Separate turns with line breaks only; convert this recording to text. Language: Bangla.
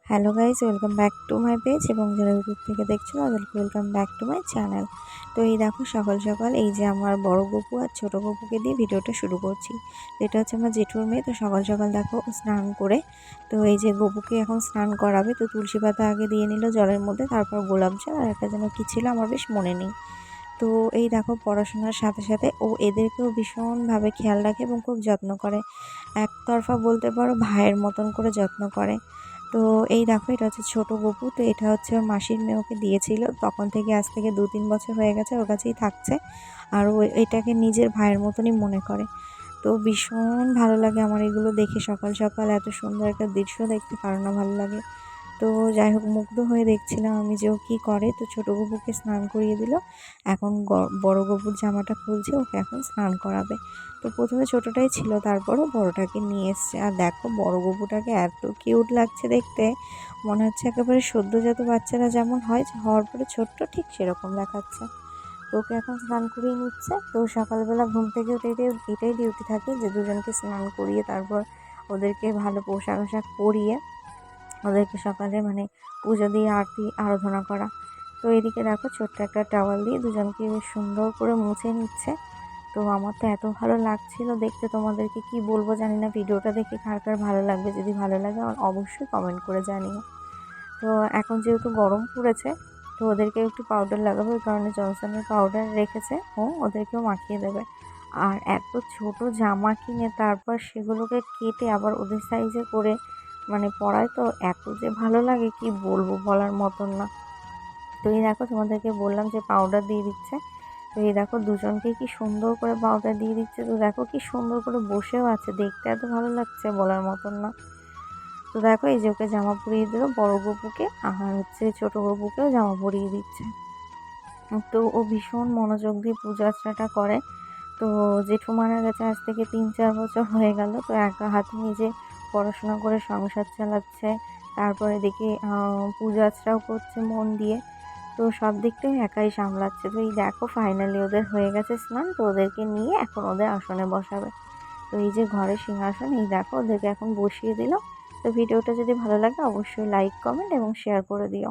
Hello guys, welcome back to my page এবং যারা ইউটিউব থেকে দেখছো তাদেরকে welcome back to my channel. তো এই দেখো সকাল সকাল এই যে আমার বড় গপু আর ছোট গপুকে দিয়ে ভিডিওটা শুরু করছি। তো এটা হচ্ছে আমার জেঠুর মেয়ে। তো সকাল সকাল দেখো স্নান করে, তো এই যে গপুকে এখন স্নান করাবে। তো তুলসী পাতা আগে দিয়ে নিল জলের মধ্যে, তারপর গোলাপ জল আর একটা যেন কী ছিল আমার বেশ মনে নেই। তো এই দেখো পড়াশোনার সাথে সাথে ও এদেরকেও ভীষণভাবে খেয়াল রাখে এবং খুব যত্ন করে। একতরফা বলতে পারো ভাইয়ের মতন করে যত্ন করে। তো এই দেখো এটা হচ্ছে ছোট গপু। তো এটা হচ্ছে ওর মাসির মেয়ে ওকে দিয়েছিল, তখন থেকে আজ থেকে 2-3 বছর হয়ে গেছে ওর কাছেই থাকছে। আর ও এটাকে নিজের ভাইয়ের মতনই মনে করে। তো ভীষণ ভালো লাগে আমার এগুলো দেখে। সকাল সকাল এত সুন্দর একটা দৃশ্য দেখতে কারো না ভালো লাগে। তো যাই হোক, মুগ্ধ হয়ে দেখছিলাম আমি যে ও কী করে। তো ছোটো গপুকে স্নান করিয়ে দিল, এখন বড় গপুর জামাটা খুলছে, ওকে এখন স্নান করাবে। তো প্রথমে ছোটোটাই ছিল, তারপরও বড়টাকে নিয়ে এসছে। আর দেখো বড় গপুটাকে এত কিউট লাগছে দেখতে, মনে হচ্ছে একেবারে সদ্যজাত বাচ্চারা যেমন হয়, হওয়ার পরে ছোট্ট, ঠিক সেরকম দেখাচ্ছে। তো ওকে এখন স্নান করিয়ে নিচ্ছে। তো সকালবেলা ঘুম থেকে উঠে এটাই ডিউটি থাকে যে দুজনকে স্নান করিয়ে তারপর ওদেরকে ভালো পোশাক আশাক পরিয়ে ওদেরকে সকালে পুজো দিয়ে আরতি আরাধনা করা। তো এদিকে দেখো ছোট্ট একটা টাওয়াল দিয়ে দুজনকে বেশ সুন্দর করে মুছে নিচ্ছে। তো আমার তো এত ভালো লাগছিল দেখতে, তোমাদেরকে কি বলবো জানি না। ভিডিওটা দেখে কার কার ভালো লাগবে, যদি ভালো লাগে আমার অবশ্যই কমেন্ট করে জানিও। তো এখন যেহেতু গরম পড়েছে, তো ওদেরকে একটু পাউডার লাগাবো, ওই কারণে জনসনের পাউডার রেখেছে, ও ওদেরকেও মাখিয়ে দেবে। আর এত ছোট জামা কিনে তারপর সেগুলোকে কেটে আবার ওদের সাইজে করে পরায়, তো এত যে ভালো লাগে কি বলবো, বলার মতন না। তো এই দেখো তোমাদেরকে বললাম যে পাউডার দিয়ে দিচ্ছে। তো এই দেখো দুজনকে কি সুন্দর করে পাউডার দিয়ে দিচ্ছে। তো দেখো কি সুন্দর করে বসেও আছে, দেখতে এত ভালো লাগছে বলার মতন না। তো দেখো এই যে ওকে জামা পরিয়ে দিল বড় গপুকে, আর হচ্ছে ছোট গপুকেও জামা পরিয়ে দিচ্ছে। তো ও ভীষণ মনোযোগ দিয়ে পূজা আর্চাটা করে। তো জেঠু মারা গেছে আজ থেকে 3-4 বছর হয়ে গেল। তো একা হাতে নিজে পড়াশোনা করে সংসার চালাচ্ছে, তারপরে দেখি পূজা আর্চাও করছে মন দিয়ে। তো সব দিকটাই একাই সামলাচ্ছে। তো এই দেখো ফাইনালি ওদের হয়ে গেছে স্নান। তো ওদেরকে নিয়ে এখন ওদের আসনে বসাবে। তো এই যে ঘরের সিংহাসন, এই দেখো ওদেরকে এখন বসিয়ে দিল। তো ভিডিওটা যদি ভালো লাগে অবশ্যই লাইক, কমেন্ট এবং শেয়ার করে দিও।